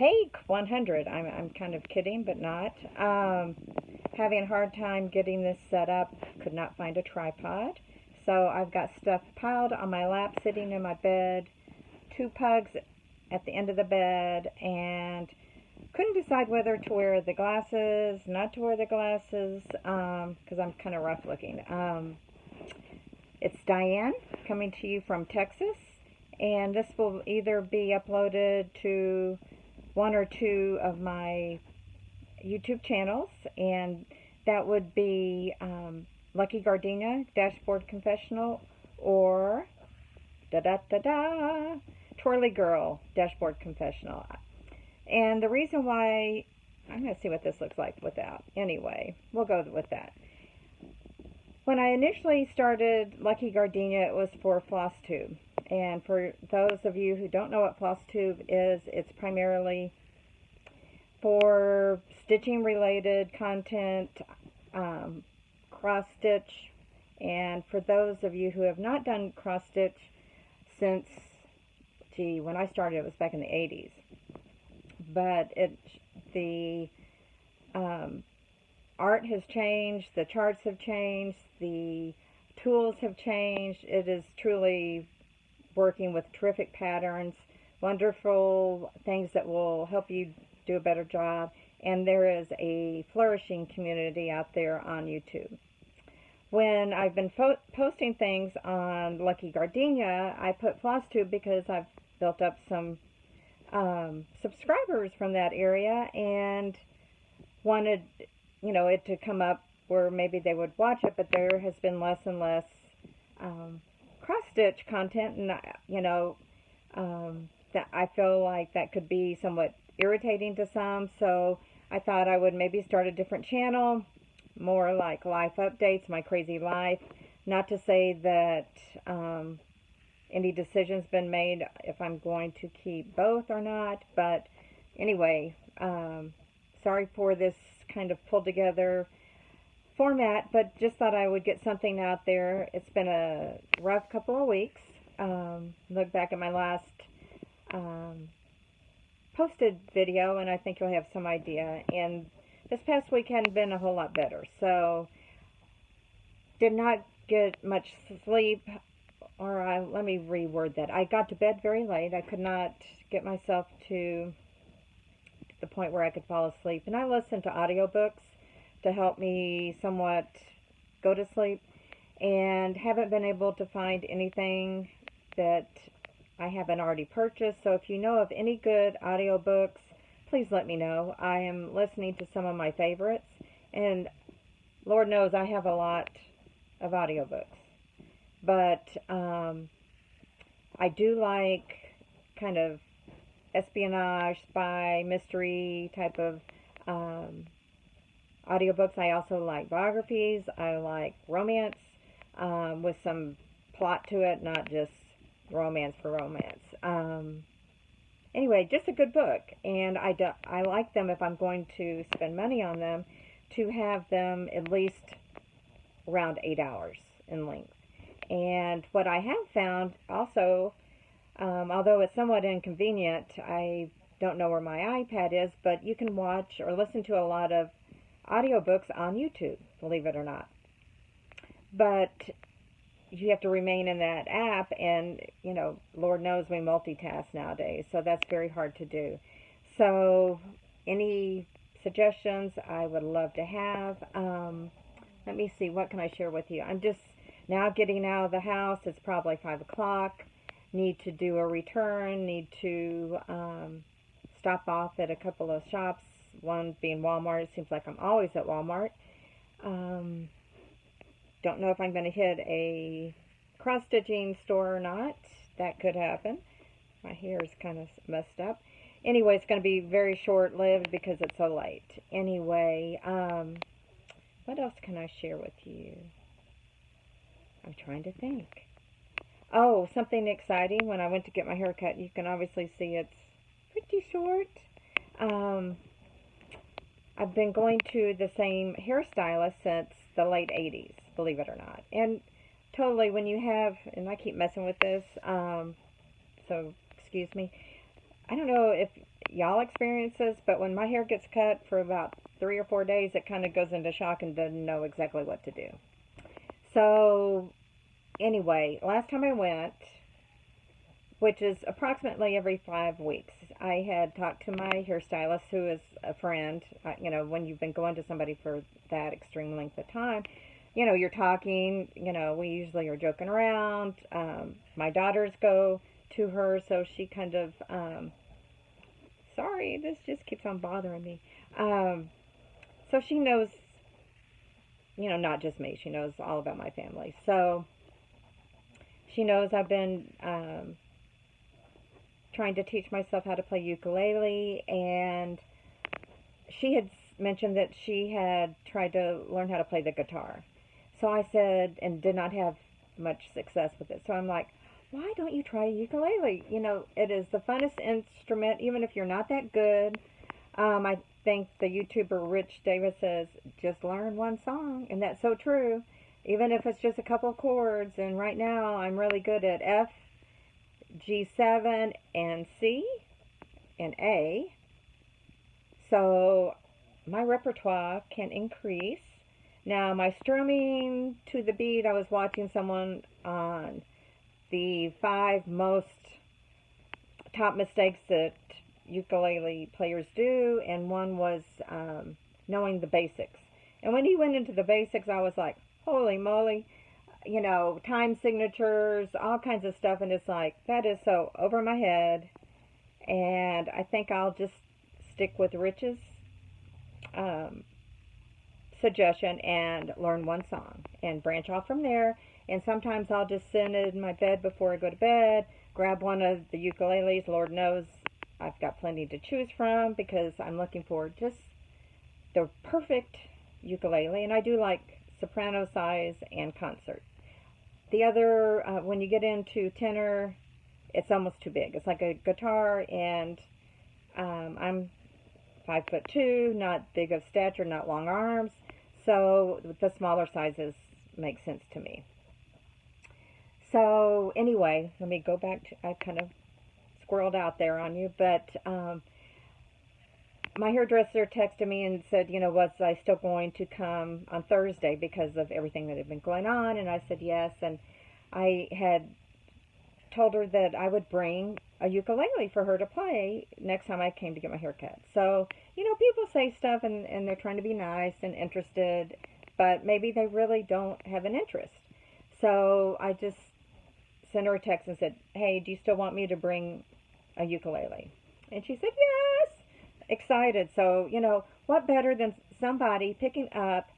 Take 100. I'm kind of kidding, but not. Having a hard time getting this set up. Could not find a tripod. So I've got stuff piled on my lap, sitting in my bed. Two pugs at the end of the bed, and couldn't decide whether to wear the glasses, not to wear the glasses, because I'm kind of rough looking. It's Diane coming to you from Texas, and this will either be uploaded to one or two of my YouTube channels, and that would be Lucky Gardenia, Dashboard Confessional, or Twirly Girl, Dashboard Confessional. And the reason why, I'm going to see what this looks like without. Anyway, we'll go with that. When I initially started Lucky Gardenia, it was for Flosstube. And for those of you who don't know what Flosstube is, it's primarily for stitching related content, cross stitch. And for those of you who have not done cross stitch since, when I started it was back in the 80s. But the art has changed, the charts have changed, the tools have changed. It is truly working with terrific patterns, wonderful things that will help you do a better job, and there is a flourishing community out there on YouTube. When I've been posting things on Lucky Gardenia, I put Flosstube because I've built up some subscribers from that area and wanted, it to come up where maybe they would watch it, but there has been less and less cross-stitch content, and, that I feel like that could be somewhat irritating to some, so I thought I would maybe start a different channel, more like life updates, my crazy life. Not to say that any decision's been made if I'm going to keep both or not, but anyway, sorry for this kind of pulled together format, but just thought I would get something out there. It's been a rough couple of weeks. Look back at my last posted video and I think you'll have some idea. And this past week hadn't been a whole lot better, so did not get much sleep. Or let me reword that. I got to bed very late. I could not get myself to the point where I could fall asleep. And I listened to audiobooks to help me somewhat go to sleep. And haven't been able to find anything that I haven't already purchased. So if you know of any good audiobooks, please let me know. I am listening to some of my favorites. And Lord knows I have a lot of audiobooks. But I do like kind of espionage, spy, mystery type of audiobooks. I also like biographies. I like romance with some plot to it, not just romance for romance. Anyway, just a good book. And I like them if I'm going to spend money on them to have them at least around 8 hours in length. And what I have found also, although it's somewhat inconvenient, I don't know where my iPad is, but you can watch or listen to a lot of audiobooks on YouTube, believe it or not. But you have to remain in that app, and, Lord knows we multitask nowadays, so that's very hard to do. So any suggestions I would love to have. Let me see, what can I share with you? I'm just now getting out of the house. It's probably 5 o'clock. Need to do a return. Need to stop off at a couple of shops. One being Walmart. It seems like I'm always at Walmart. Don't know if I'm going to hit a cross-stitching store or not. That could happen. My hair is kind of messed up. Anyway, it's going to be very short-lived because it's so late. Anyway, what else can I share with you? I'm trying to think. Oh, something exciting. When I went to get my hair cut, you can obviously see it's pretty short. I've been going to the same hairstylist since the late 80s, believe it or not. And totally, when you have, and I keep messing with this, so excuse me. I don't know if y'all experience this, but when my hair gets cut for about 3 or 4 days, it kind of goes into shock and doesn't know exactly what to do. So anyway, last time I went, which is approximately every 5 weeks, I had talked to my hairstylist, who is a friend. When you've been going to somebody for that extreme length of time, you're talking, we usually are joking around. My daughters go to her, so she kind of, sorry, this just keeps on bothering me. So she knows, not just me, she knows all about my family. So she knows I've been trying to teach myself how to play ukulele, and she had mentioned that she had tried to learn how to play the guitar. So I said, and did not have much success with it. So I'm like, why don't you try ukulele? It is the funnest instrument, even if you're not that good. I think the YouTuber Rich Davis says, just learn one song, and that's so true. Even if it's just a couple of chords, and right now I'm really good at F, G7, and C, and A. So my repertoire can increase. Now, my strumming to the beat, I was watching someone on the 5 most top mistakes that ukulele players do, and one was knowing the basics. And when he went into the basics, I was like, holy moly, time signatures, all kinds of stuff, and it's like, that is so over my head. And I think I'll just stick with Rich's suggestion and learn one song and branch off from there. And sometimes I'll just sit in my bed before I go to bed, grab one of the ukuleles. Lord knows I've got plenty to choose from, because I'm looking for just the perfect ukulele. And I do like soprano size and concert. The other, when you get into tenor, it's almost too big. It's like a guitar, and I'm 5'2", not big of stature, not long arms. So the smaller sizes make sense to me. So anyway, let me go back to, I kind of squirreled out there on you, but my hairdresser texted me and said, was I still going to come on Thursday because of everything that had been going on? And I said yes, and I had told her that I would bring a ukulele for her to play next time I came to get my hair cut. So, people say stuff and they're trying to be nice and interested, but maybe they really don't have an interest. So I just sent her a text and said, hey, do you still want me to bring a ukulele? And she said, yes, excited. So, what better than somebody picking up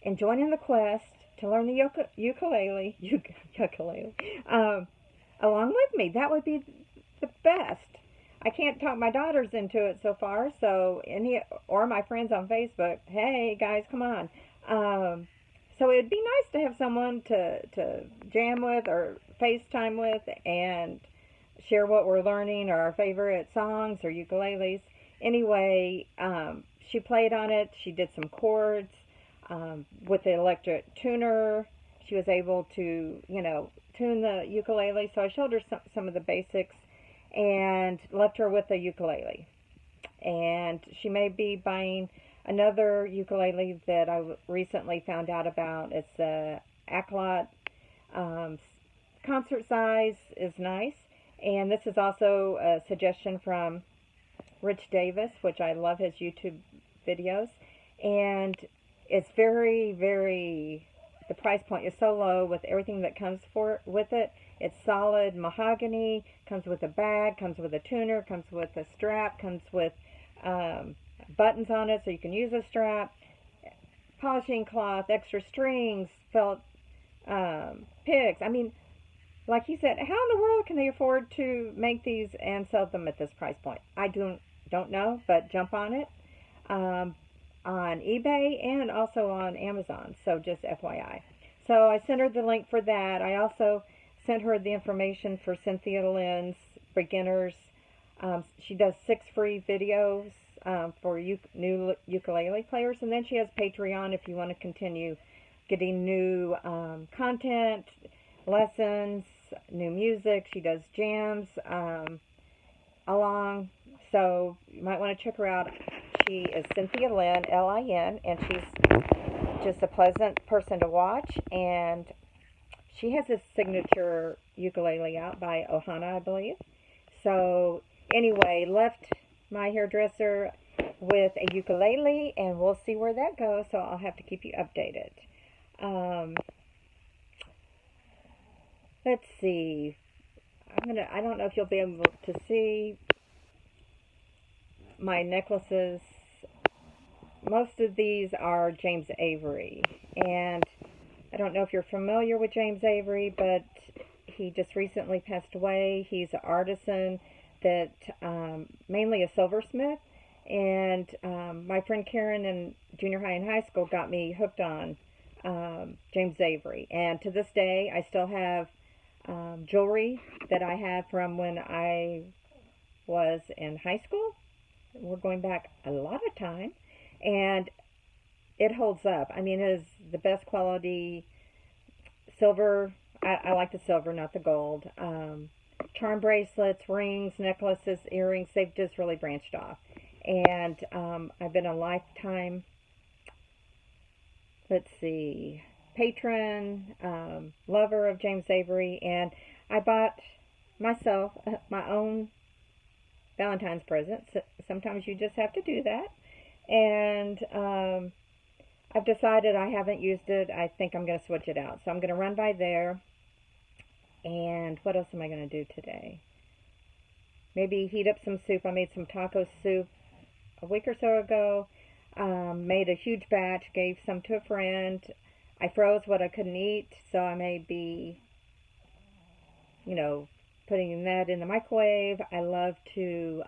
and joining the quest to learn the ukulele, along with me. That would be the best. I can't talk my daughters into it so far, so or my friends on Facebook, hey guys, come on. So it'd be nice to have someone to jam with or FaceTime with and share what we're learning, or our favorite songs or ukuleles. Anyway, she played on it. She did some chords with the electric tuner. She was able to, tune the ukulele. So I showed her some of the basics and left her with a ukulele. And she may be buying another ukulele that I recently found out about. It's a Aclot. Concert size is nice. And this is also a suggestion from Rich Davis, which I love his YouTube videos. And it's very, very, the price point is so low with everything that comes with it. It's solid mahogany, comes with a bag, comes with a tuner, comes with a strap, comes with buttons on it so you can use a strap, polishing cloth, extra strings, felt picks. I mean, like he said, how in the world can they afford to make these and sell them at this price point? I don't know, but jump on it on eBay and also on Amazon. So just FYI. So I sent her the link for that. I also sent her the information for Cynthia Lynn's beginners. She does 6 free videos for new ukulele players, and then she has Patreon if you want to continue getting new content, lessons, new music. She does jams alongside So you might want to check her out. She is Cynthia Lynn, Lin, and she's just a pleasant person to watch. And she has a signature ukulele out by Ohana, I believe. So anyway, left my hairdresser with a ukulele, and we'll see where that goes. So I'll have to keep you updated. Let's see. I don't know if you'll be able to see my necklaces. Most of these are James Avery, and I don't know if you're familiar with James Avery, but he just recently passed away. He's an artisan that mainly a silversmith, and my friend Karen in junior high and high school got me hooked on James Avery, and to this day I still have jewelry that I have from when I was in high school. We're going back a lot of time, and it holds up. I mean, it is the best quality silver. I like the silver, not the gold. Charm bracelets, rings, necklaces, earrings, they've just really branched off. And I've been a lifetime, let's see, patron, lover of James Avery, and I bought myself my own Valentine's present. Sometimes you just have to do that. And I've decided I haven't used it. I think I'm going to switch it out. So I'm going to run by there. And what else am I going to do today? Maybe heat up some soup. I made some taco soup a week or so ago. Made a huge batch, gave some to a friend. I froze what I couldn't eat, so I may be, putting that in the microwave. I love to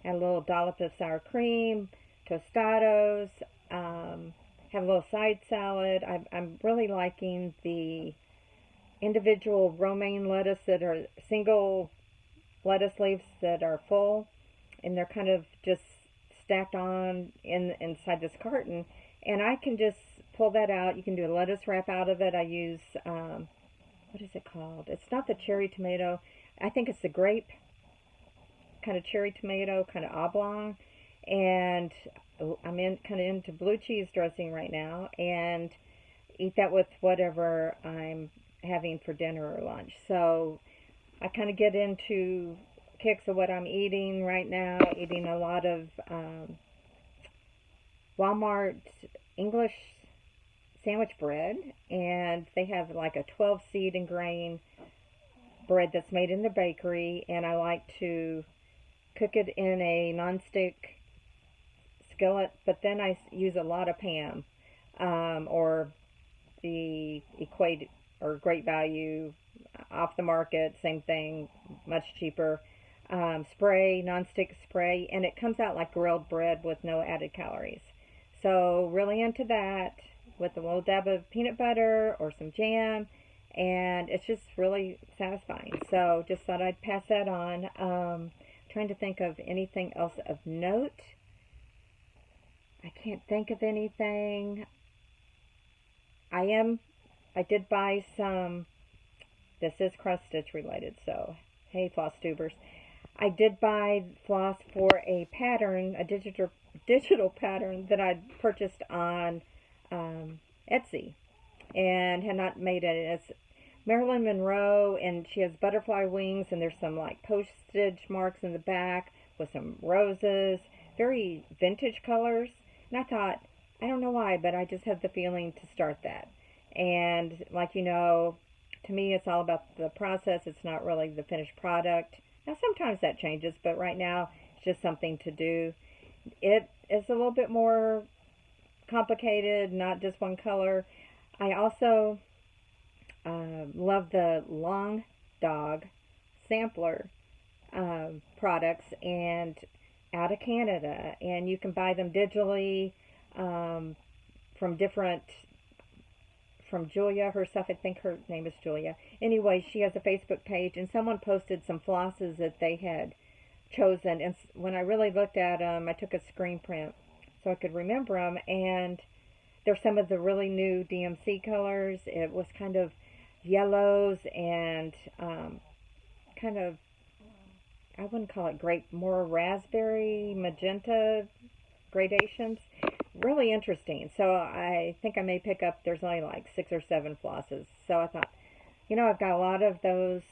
add a little dollop of sour cream, tostados, have a little side salad. I'm really liking the individual romaine lettuce that are single lettuce leaves that are full, and they're kind of just stacked on inside this carton, and I can just pull that out. You can do a lettuce wrap out of it. I use what is it called? It's not the cherry tomato. I think it's the grape kind of cherry tomato, kind of oblong. And I'm kind of into blue cheese dressing right now, and eat that with whatever I'm having for dinner or lunch. So I kind of get into kicks of what I'm eating right now. Eating a lot of Walmart English sandwich bread, and they have like a 12 seed and grain bread that's made in the bakery, and I like to cook it in a nonstick skillet, but then I use a lot of Pam or the Equate or Great Value off the market, same thing, much cheaper, spray, nonstick spray, and it comes out like grilled bread with no added calories. So really into that, with a little dab of peanut butter or some jam, and it's just really satisfying. So just thought I'd pass that on. Trying to think of anything else of note. I can't think of anything. I did buy some, this is cross stitch related, so hey Flosstubers. I did buy floss for a pattern, a digital pattern that I'd purchased on Etsy and had not made it. It's Marilyn Monroe, and she has butterfly wings, and there's some like postage marks in the back with some roses, very vintage colors. And I thought, I don't know why, but I just had the feeling to start that. And like to me it's all about the process. It's not really the finished product. Now sometimes that changes, but right now it's just something to do. It is a little bit more complicated, not just one color. I also love the Long Dog sampler products, and out of Canada, and you can buy them digitally from Julia herself. I think her name is Julia. Anyway, she has a Facebook page, and someone posted some flosses that they had chosen, and when I really looked at them, I took a screen print so I could remember them, and they're some of the really new DMC colors. It was kind of yellows and kind of I wouldn't call it grape, more raspberry, magenta gradations. Really interesting. So I think I may pick up, there's only like 6 or 7 flosses. So I thought, you know, I've got a lot of those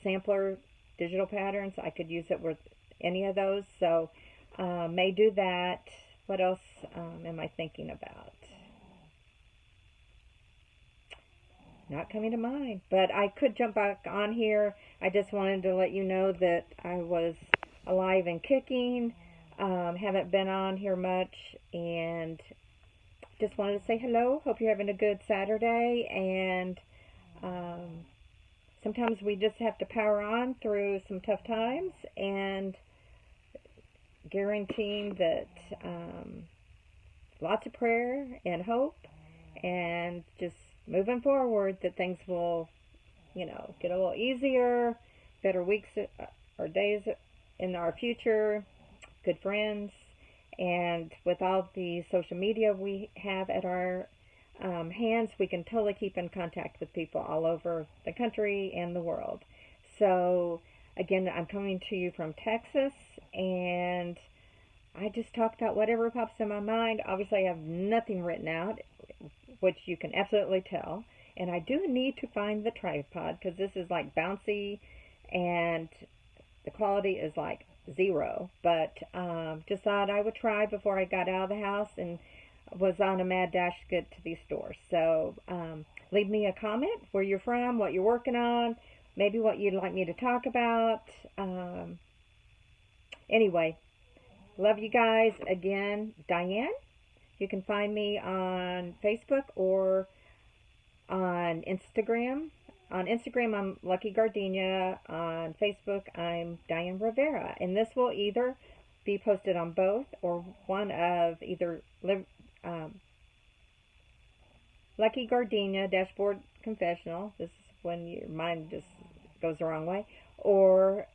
sampler digital patterns. I could use it with any of those. So may do that. What else am I thinking about? Not coming to mind. But I could jump back on here. I just wanted to let you know that I was alive and kicking. Haven't been on here much, and just wanted to say hello. Hope you're having a good Saturday, and sometimes we just have to power on through some tough times, and guaranteeing that lots of prayer and hope, and just moving forward, that things will, you know, get a little easier, better weeks or days in our future, good friends, and with all the social media we have at our hands, we can totally keep in contact with people all over the country and the world. So again, I'm coming to you from Texas, and I just talk about whatever pops in my mind. Obviously, I have nothing written out, which you can absolutely tell. And I do need to find the tripod, because this is like bouncy, and the quality is like 0. But just thought I would try before I got out of the house, and was on a mad dash to get to these stores. So leave me a comment where you're from, what you're working on, maybe what you'd like me to talk about. Anyway, love you guys. Again, Diane. You can find me on Facebook or on Instagram. On Instagram, I'm Lucky Gardenia. On Facebook, I'm Diane Rivera. And this will either be posted on both, or one of either Lucky Gardenia Dashboard Confessional. This is when your mind just goes the wrong way. Or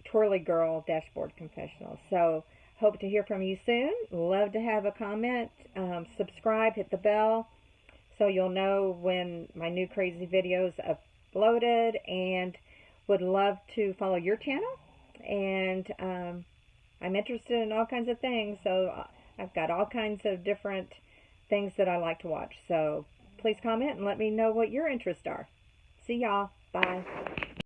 Twirly Girl Dashboard Confessional. So hope to hear from you soon. Love to have a comment. Subscribe, hit the bell, so you'll know when my new crazy videos uploaded, and would love to follow your channel. And I'm interested in all kinds of things, so I've got all kinds of different things that I like to watch. So please comment and let me know what your interests are. See y'all. Bye.